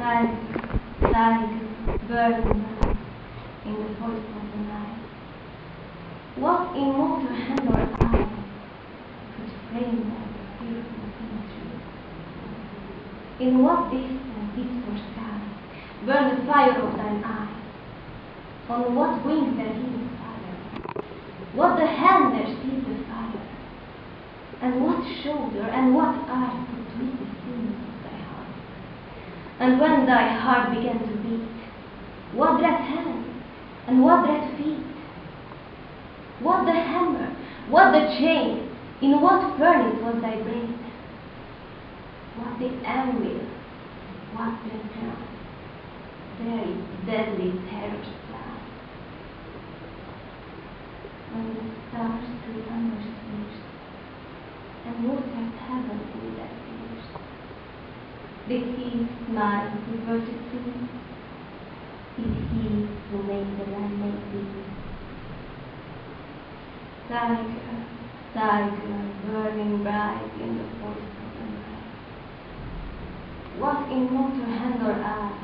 like burning bright in the forest of the night. What immortal hand or eye could frame that fearful imagery? In what distant, peaceful sky burn the fire of thine eye? On what wings there heat the fire? What the hand there sees the fire? And what shoulder and what eye could tweet the seams of thy heart? And when thy heart began to beat, what dread hand and what dread feet? What the hammer, what the chain, in what furnace was thy brain? What the anvil, what the drum? There is deadly terror's blast. When the stars stood under spheres, and looked at heaven in their tears, did he smile who verted sea? Did he who made the land make thee? Tiger, burning bright in the forest of the night, what immortal hand or eye